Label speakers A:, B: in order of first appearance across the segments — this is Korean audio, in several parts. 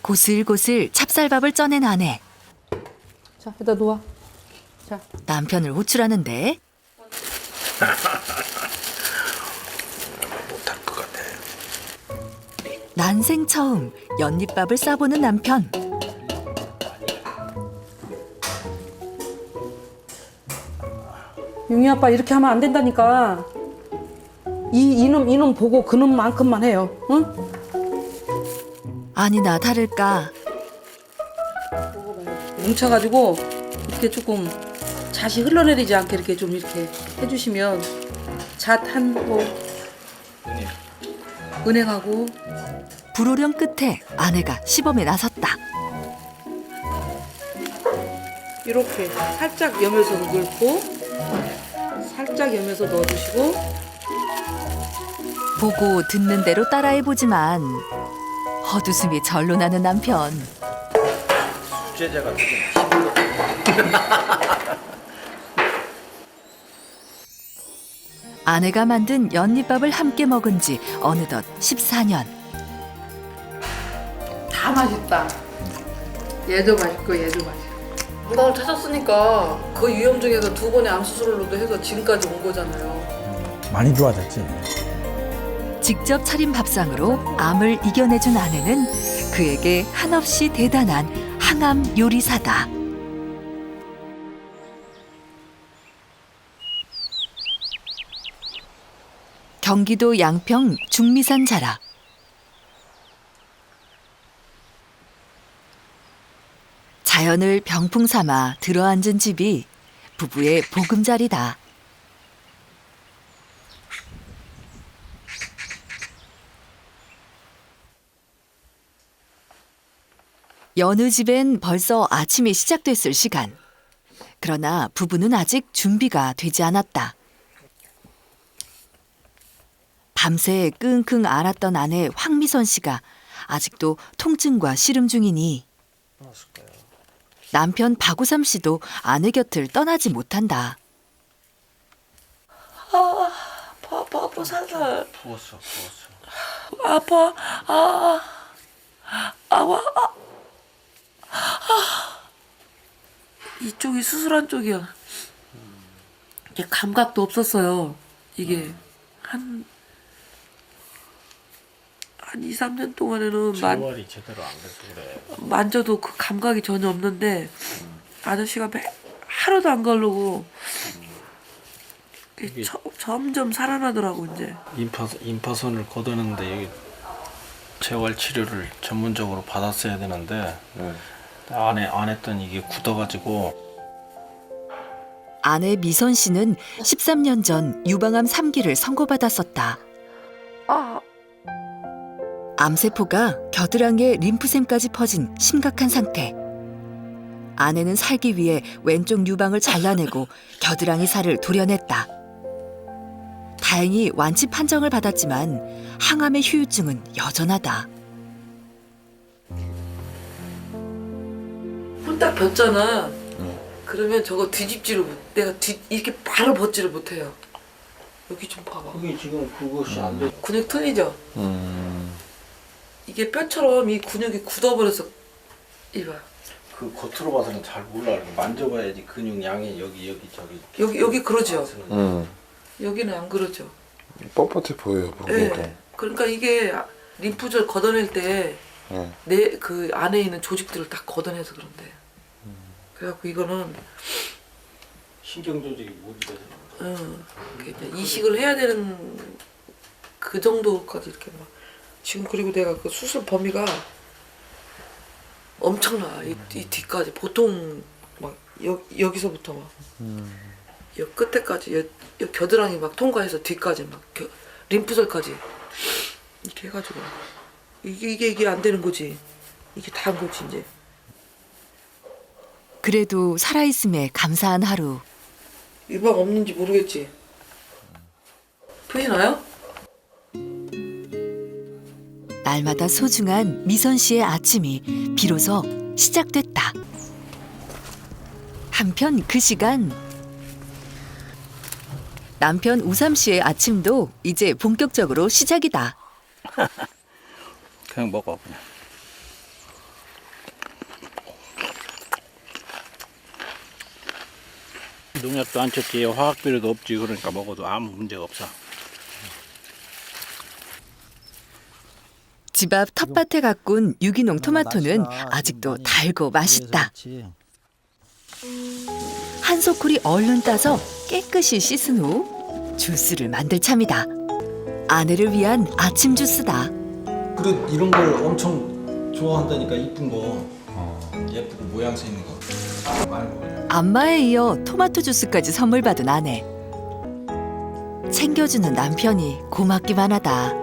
A: 고슬고슬 찹쌀밥을 쪄낸 아내.
B: 자, 여기다 놓아. 자,
A: 남편을 호출하는데
C: 못할 것 같아.
A: 난생 처음 연잎밥을 싸보는 남편.
B: 용이 아빠 이렇게 하면 안 된다니까. 이놈 보고 그놈만큼만 해요. 응?
A: 아니나 다를까
B: 뭉쳐가지고 이렇게 조금 잣이 흘러내리지 않게 이렇게 좀 이렇게 해주시면 잣 한 뭐 은행하고
A: 불호령 끝에 아내가 시범에 나섰다.
B: 이렇게 살짝 여며서 넣고 살짝 여며서 넣어주시고
A: 보고 듣는 대로 따라해보지만 헛웃음이 절로 나는 남편.
C: 수제자가 되게
A: 아내가 만든 연잎밥을 함께 먹은 지 어느덧 14년.
B: 다 맛있다. 얘도 맛있고 얘도 맛있고. 무당을 찾았으니까 그 위험 중에서 2번의 암 수술로도 해서 지금까지 온 거잖아요.
D: 많이 좋아졌지.
A: 직접 차린 밥상으로 암을 이겨내준 아내는 그에게 한없이 대단한 항암 요리사다. 경기도 양평 중미산 자락. 자연을 병풍 삼아 들어앉은 집이 부부의 보금자리다. 여느 집엔 벌써 아침이 시작됐을 시간. 그러나 부부는 아직 준비가 되지 않았다. 밤새 끙끙 앓았던 아내 황미선 씨가 아직도 통증과 씨름 중이니 남편 박우삼 씨도 아내 곁을 떠나지 못한다.
B: 아파 살살.
C: 부었어.
B: 아파. 이쪽이 수술한 쪽이야. 이게 감각도 없었어요. 이게 한 2, 3년 동안에는
C: 재활이 제대로 안 돼서 그래.
B: 만져도 그 감각이 전혀 없는데 아저씨가 하루도 안 가려고
C: 이게
B: 점점 살아나더라고 이제.
C: 임파선을 걷어내는데 여기 재활 치료를 전문적으로 받았어야 되는데 안 했더니 이게 굳어가지고.
A: 아내 미선 씨는 13년 전 유방암 3기를 선고받았었다. 암세포가 겨드랑이에 림프샘까지 퍼진 심각한 상태. 아내는 살기 위해 왼쪽 유방을 잘라내고 겨드랑이 살을 도려냈다. 다행히 완치 판정을 받았지만 항암의 후유증은 여전하다.
B: 홀딱 벗잖아. 그러면 저거 뒤집지를 못. 내가 이렇게 바로 벗지를 못해요. 여기 좀 봐봐.
C: 그게 지금 그것이 안 돼.
B: 근육 틀리죠? 이게 뼈처럼 이 근육이 굳어버려서 이봐.
C: 그 겉으로 봐서는 잘 몰라. 만져봐야지 근육 양이 저기.
B: 여기 그러죠? 여기는 안 그러죠?
D: 뻣뻣해 보여요, 보기도.
B: 네. 그러니까 이게 림프절 걷어낼 때 내 그 안에 있는 조직들을 다 걷어내서 그런데. 그래갖고 이거는
C: 신경 조직이 못 돼서.
B: 이제 이식을 해야 되는 그 정도까지 이렇게 막 지금. 그리고 내가 그 수술 범위가 엄청나. 이 뒤까지 보통 막 여기서부터 막 여 끝에까지 여 겨드랑이 막 통과해서 뒤까지 막 림프절까지 이렇게 해가지고 이게 안 되는 거지. 이게 다 한 거지 이제.
A: 그래도 살아있음에 감사한 하루.
B: 유방 없는지 모르겠지. 보이나요?
A: 날마다 소중한 미선 씨의 아침이 비로소 시작됐다. 한편 그 시간 남편 우삼 씨의 아침도 이제 본격적으로 시작이다.
C: 그냥 먹어 그냥. 농약도 안 쳤지, 화학비료도 없지. 그러니까 먹어도 아무 문제가 없어.
A: 집 앞 텃밭에 가꾼 유기농 토마토는 아직도 달고 맛있다. 한 소쿠리 얼른 따서 깨끗이 씻은 후 주스를 만들 참이다. 아내를 위한 아침 주스다.
C: 그래 이런 걸 엄청 좋아한다니까. 이쁜 거. 예쁘고 모양새 있는 거. 많이 먹어요.
A: 안마에 이어 토마토 주스까지 선물 받은 아내. 챙겨주는 남편이 고맙기만 하다.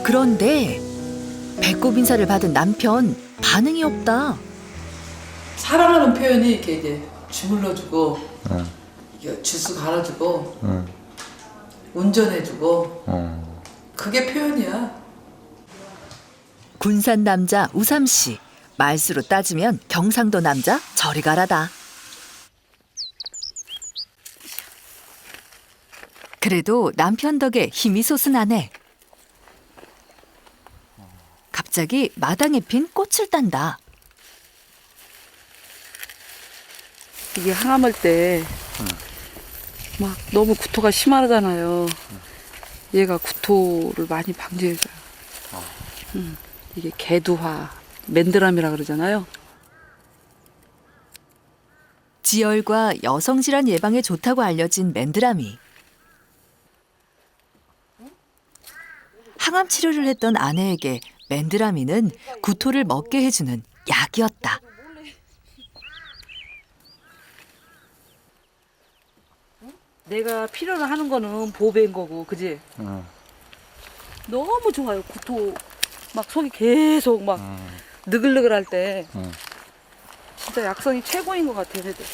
A: 그런데 배꼽 인사를 받은 남편 반응이 없다.
E: 사랑하는 표현이 이렇게 이제 주물러주고, 이게 주스 갈아주고, 운전해주고, 그게 표현이야.
A: 군산 남자 우삼 씨. 말수로 따지면 경상도 남자 저리 가라다. 그래도 남편 덕에 힘이 솟은 아내. 갑자기 마당에 핀 꽃을 딴다.
E: 이게 항암할 때 막 너무 구토가 심하잖아요. 얘가 구토를 많이 방지해줘요. 이게 개두화, 맨드람이라 그러잖아요.
A: 지혈과 여성질환 예방에 좋다고 알려진 맨드라미. 항암 치료를 했던 아내에게 맨드라미는 구토를 먹게 해주는 약이었다.
E: 내가 필요로 하는 거는 보배인 거고, 그지? 너무 좋아요. 구토 막 속이 계속 막 느글느글할 때 진짜 약성이 최고인 것 같아요. 얘들.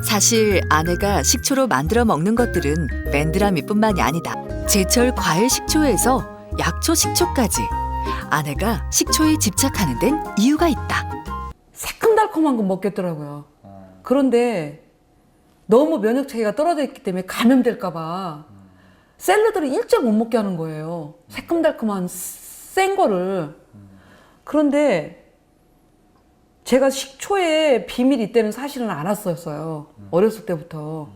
A: 사실 아내가 식초로 만들어 먹는 것들은 맨드라미뿐만이 아니다. 제철 과일 식초에서 약초 식초까지 아내가 식초에 집착하는 데는 이유가 있다.
E: 새콤달콤한 건 먹겠더라고요. 그런데 너무 면역 체계가 떨어져 있기 때문에 감염될까 봐 샐러드를 일절 못 먹게 하는 거예요. 새콤달콤한 센 거를. 그런데 제가 식초의 비밀이 있다는 사실은 알았었어요. 어렸을 때부터.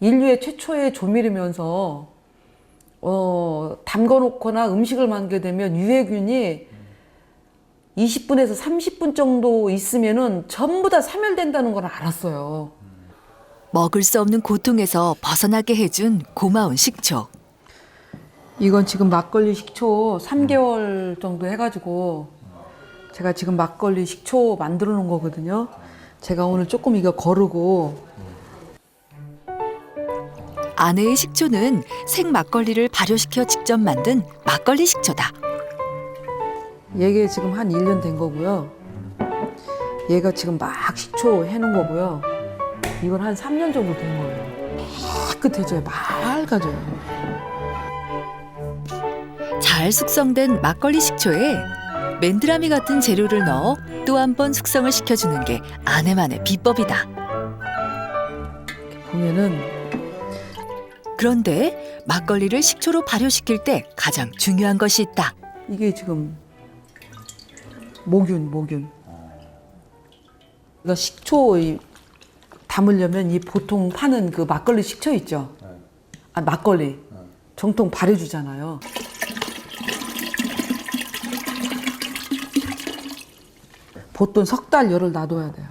E: 인류의 최초의 조밀이면서 담궈놓거나 음식을 만들게 되면 유해균이 20분에서 30분 정도 있으면은 전부 다 사멸된다는 걸 알았어요.
A: 먹을 수 없는 고통에서 벗어나게 해준 고마운 식초.
E: 이건 지금 막걸리 식초 3개월 정도 해가지고 제가 지금 막걸리 식초 만들어 놓은 거거든요. 제가 오늘 조금 이거 거르고.
A: 아내의 식초는 생 막걸리를 발효시켜 직접 만든 막걸리 식초다.
E: 얘게 지금 한 1년 된 거고요. 얘가 지금 막 식초 해놓은 거고요. 이건 한 3년 정도 된 거예요. 깨끗해져요. 맑아져요.
A: 잘 숙성된 막걸리 식초에 맨드라미 같은 재료를 넣어 또 한 번 숙성을 시켜주는 게 아내만의 비법이다.
E: 보면은
A: 그런데 막걸리를 식초로 발효시킬 때 가장 중요한 것이 있다.
E: 이게 지금 모균. 그러니까 식초 담으려면 이 보통 파는 그 막걸리 식초 있죠? 아, 막걸리. 정통 발효주잖아요. 보통 석 달 열을 놔둬야 돼요.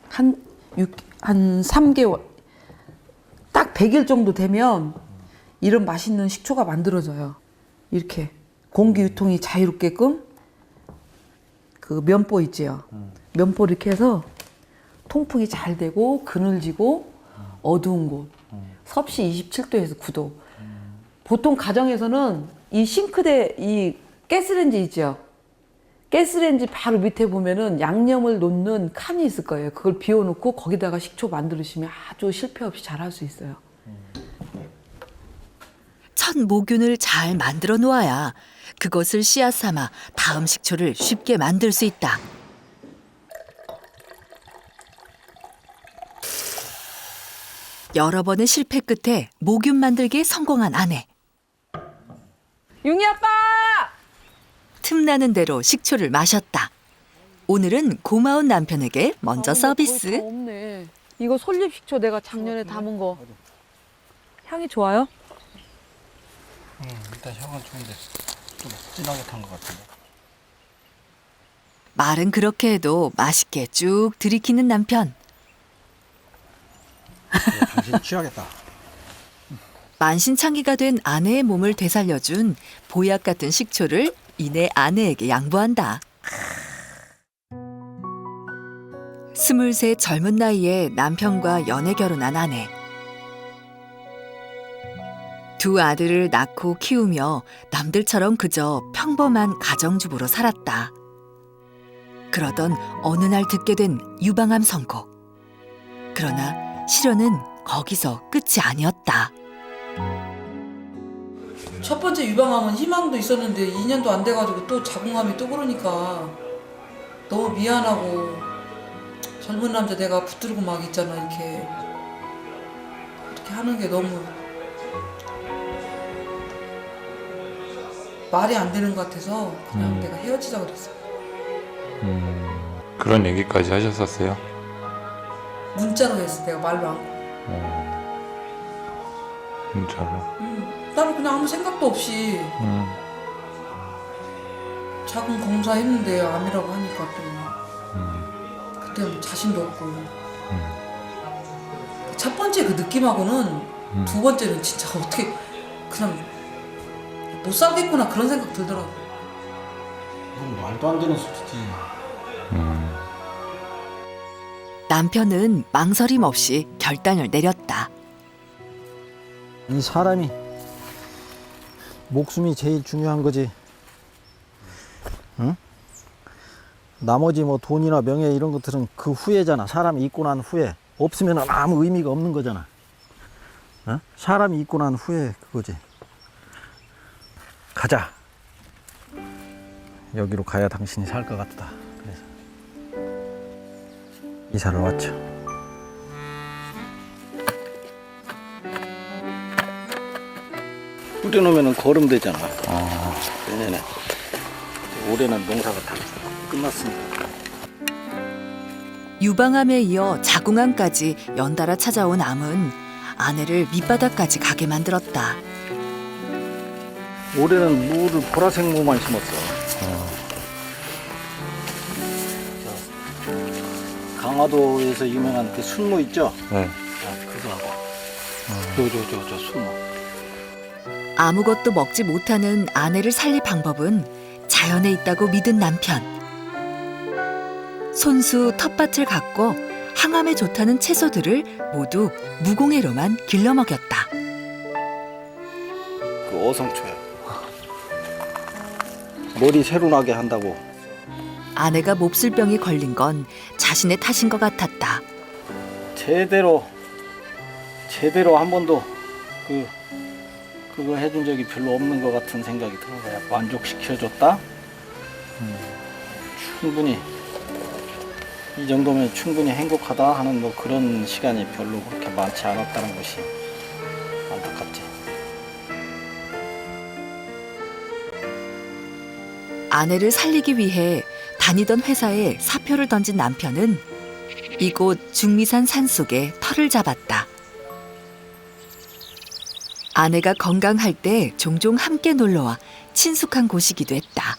E: 한 3개월. 딱 100일 정도 되면 이런 맛있는 식초가 만들어져요. 이렇게 공기 유통이 자유롭게끔 그 면보 있지요. 면보 이렇게 해서 통풍이 잘 되고 그늘지고 어두운 곳. 섭씨 27도에서 9도. 보통 가정에서는 이 싱크대 이 가스레인지 있죠. 가스레인지 바로 밑에 보면은 양념을 놓는 칸이 있을 거예요. 그걸 비워놓고 거기다가 식초 만들으시면 아주 실패 없이 잘 할 수 있어요.
A: 첫 모균을 잘 만들어 놓아야 그것을 씨앗 삼아 다음 식초를 쉽게 만들 수 있다. 여러 번의 실패 끝에 모균 만들기에 성공한 아내.
E: 융이 아빠!
A: 틈나는 대로 식초를 마셨다. 오늘은 고마운 남편에게 먼저 서비스.
E: 거의 다 없네. 이거 솔잎식초 내가 작년에 담은 거. 향이 좋아요?
C: 일단 향은 좋은데 좀 진하게 탄 것 같은데.
A: 말은 그렇게 해도 맛있게 쭉 들이키는 남편.
C: 당신 취하겠다.
A: 만신창이가 된 아내의 몸을 되살려준 보약 같은 식초를 이내 아내에게 양보한다. 23 젊은 나이에 남편과 연애 결혼한 아내. 두 아들을 낳고 키우며 남들처럼 그저 평범한 가정주부로 살았다. 그러던 어느 날 듣게 된 유방암 선고. 그러나 실현은 거기서 끝이 아니었다.
E: 첫 번째 유방암은 희망도 있었는데 2년도 안 돼가지고 또 자궁암이 또 그러니까 너무 미안하고 젊은 남자 내가 붙들고 막 있잖아 이렇게 하는 게 너무 말이 안 되는 것 같아서 그냥 내가 헤어지자 그랬어.
D: 그런 얘기까지 하셨었어요?
E: 문자로 했어. 내가 말로 안.
D: 진짜로.
E: 나는 그냥 아무 생각도 없이 자궁 검사했는데 암이라고 하니까 또 그때는 자신도 없고 첫 번째 그 느낌하고는 두 번째는 진짜 어떻게 그냥 못 살겠구나 그런 생각 들더라고.
C: 이건 말도 안 되는 소리지.
A: 남편은 망설임 없이 결단을 내렸다.
C: 이 사람이 목숨이 제일 중요한 거지. 응? 나머지 뭐 돈이나 명예 이런 것들은 그 후회잖아. 사람이 있고 난 후에. 없으면 아무 의미가 없는 거잖아. 어? 사람이 있고 난 후에 그거지. 가자. 여기로 가야 당신이 살 것 같다. 그래서 이사를 왔죠. 뿌려놓으면 거름되잖아. 내년에. 올해는 농사가 다 끝났으니까.
A: 유방암에 이어 자궁암까지 연달아 찾아온 암은 아내를 밑바닥까지 가게 만들었다.
C: 올해는 무를 보라색 무만 심었어. 강화도에서 유명한 그 순무 있죠?
D: 네.
C: 그거하고 저 순무.
A: 아무것도 먹지 못하는 아내를 살릴 방법은 자연에 있다고 믿은 남편. 손수 텃밭을 갖고 항암에 좋다는 채소들을 모두 무공해로만 길러 먹였다.
C: 그 어성초야. 머리 새로 나게 한다고.
A: 아내가 몹쓸병이 걸린 건 자신의 탓인 것 같았다.
C: 제대로 한 번도 그거 해준 적이 별로 없는 것 같은 생각이 들어요. 만족시켜줬다. 충분히 이 정도면 충분히 행복하다 하는 뭐 그런 시간이 별로 그렇게 많지 않았다는 것이 안타깝지.
A: 아내를 살리기 위해 다니던 회사에 사표를 던진 남편은 이곳 중미산 산속에 터를 잡았다. 아내가 건강할 때 종종 함께 놀러와 친숙한 곳이기도 했다.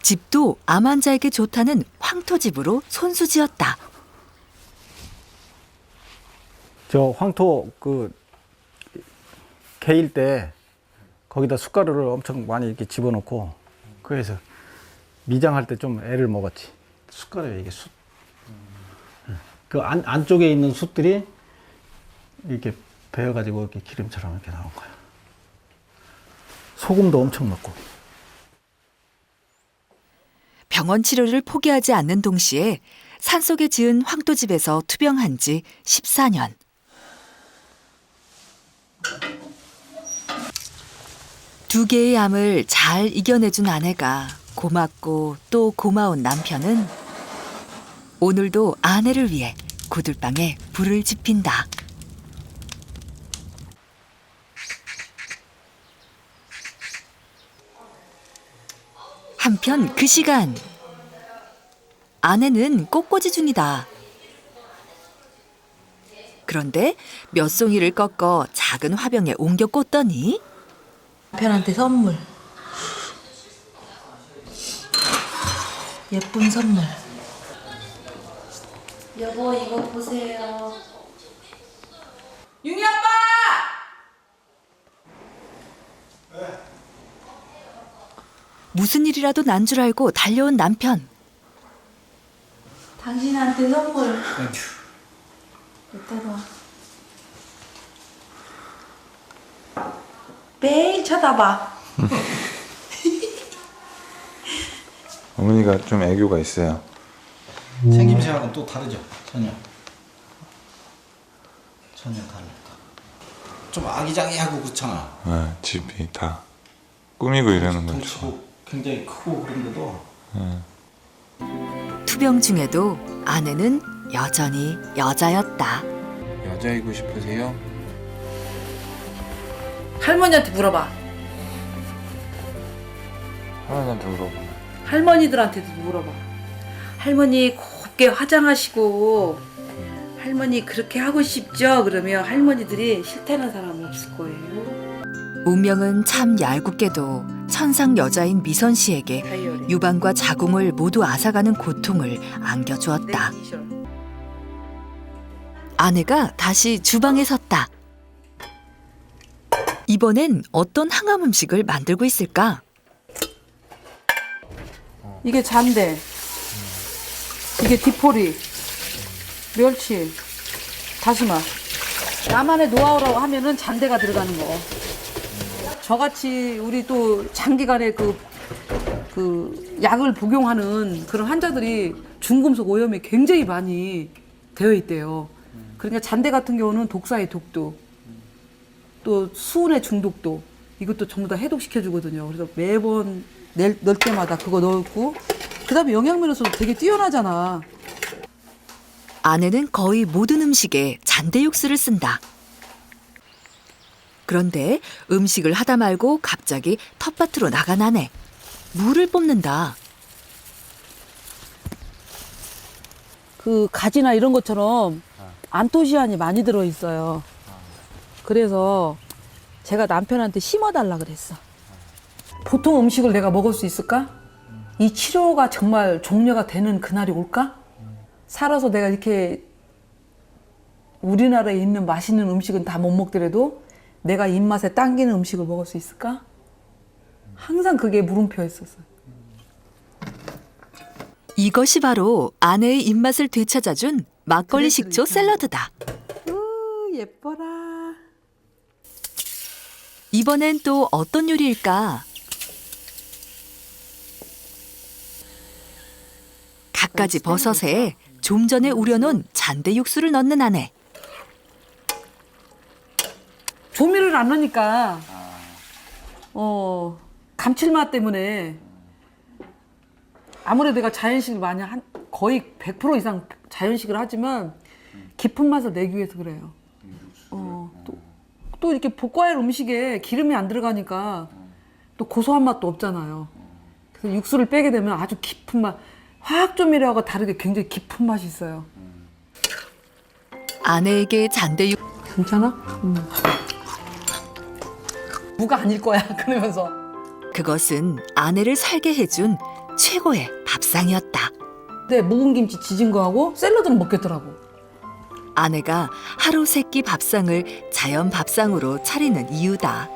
A: 집도 암 환자에게 좋다는 황토집으로 손수지었다.
C: 저 황토 개일 때 거기다 숟가루를 엄청 많이 이렇게 집어넣고 그래서 미장할 때 좀 애를 먹었지. 숟가루에 이게 숯. 그 안쪽에 있는 숯들이 이렇게 베어가지고 이렇게 기름처럼 이렇게 나온 거야. 소금도 엄청 넣고.
A: 병원 치료를 포기하지 않는 동시에 산속에 지은 황토집에서 투병한 지 14년. 두 개의 암을 잘 이겨내준 아내가 고맙고 또 고마운 남편은 오늘도 아내를 위해 구들방에 불을 지핀다. 한편 그 시간 아내는 꽃꽂이 중이다. 그런데 몇 송이를 꺾어 작은 화병에 옮겨 꽂더니
E: 남편한테 선물. 예쁜 선물. 여보 이거 보세요. 윤희 아빠!
A: 무슨 일이라도 난 줄 알고 달려온 남편.
E: 당신한테 선물. 이따 봐. 매일 쳐다봐.
D: 어머니가 좀 애교가 있어요.
C: 생김새하고는 또 다르죠. 전혀 다르다. 좀 아기자기하고 그렇잖아.
D: 네, 집이 다 꾸미고 이러는 거죠.
C: 덩치고 굉장히 크고 그런데도
A: 투병 중에도 아내는 여전히 여자였다.
D: 여자이고 싶으세요?
E: 할머니한테 물어봐.
D: 할머니한테 물어보.
E: 할머니들한테도 물어봐. 할머니 곱게 화장하시고 할머니 그렇게 하고 싶죠? 그러면 할머니들이 싫다는 사람은 없을 거예요.
A: 운명은 참 얄궂게도 천상 여자인 미선 씨에게
E: 다이어리.
A: 유방과 자궁을 모두 앗아가는 고통을 안겨주었다.
E: 내 이니셜.
A: 아내가 다시 주방에 섰다. 이번엔 어떤 항암 음식을 만들고 있을까?
E: 이게 잔대. 이게 디포리. 멸치. 다시마. 나만의 노하우라고 하면은 잔대가 들어가는 거. 저같이 우리 또 장기간에 그 약을 복용하는 그런 환자들이 중금속 오염이 굉장히 많이 되어 있대요. 그러니까 잔대 같은 경우는 독사의 독도, 또 수은의 중독도 이것도 전부 다 해독시켜 주거든요. 그래서 매번 넣을 때마다 그거 넣고 그다음에 영양면에서도 되게 뛰어나잖아.
A: 아내는 거의 모든 음식에 잔대 육수를 쓴다. 그런데 음식을 하다 말고 갑자기 텃밭으로 나간 아내. 물을 뽑는다.
E: 그 가지나 이런 것처럼 안토시아닌이 많이 들어 있어요. 그래서 제가 남편한테 심어달라 그랬어. 보통 음식을 내가 먹을 수 있을까? 이 치료가 정말 종료가 되는 그날이 올까? 살아서 내가 이렇게 우리나라에 있는 맛있는 음식은 다 못 먹더라도 내가 입맛에 당기는 음식을 먹을 수 있을까? 항상 그게 물음표였었어요.
A: 이것이 바로 아내의 입맛을 되찾아준 막걸리 식초 샐러드다.
E: 예뻐라.
A: 이번엔 또 어떤 요리일까? 갖가지 버섯에 좀 전에 우려놓은 잔대 육수를 넣는 아내.
E: 조미료를 안 넣으니까 감칠맛 때문에 아무래도 내가 자연식을 많이 거의 100% 이상 자연식을 하지만 깊은 맛을 내기 위해서 그래요. 또 이렇게 볶아야 음식에 기름이 안 들어가니까 또 고소한 맛도 없잖아요. 그래서 육수를 빼게 되면 아주 깊은 맛, 화학 조미료하고 다르게 굉장히 깊은 맛이 있어요.
A: 아내에게 잔대 육
E: 괜찮아? 무가 아닐 거야. 그러면서
A: 그것은 아내를 살게 해준 최고의 밥상이었다.
E: 근데 묵은 김치 지진 거하고 샐러드는 먹겠더라고.
A: 아내가 하루 세끼 밥상을 자연 밥상으로 차리는 이유다.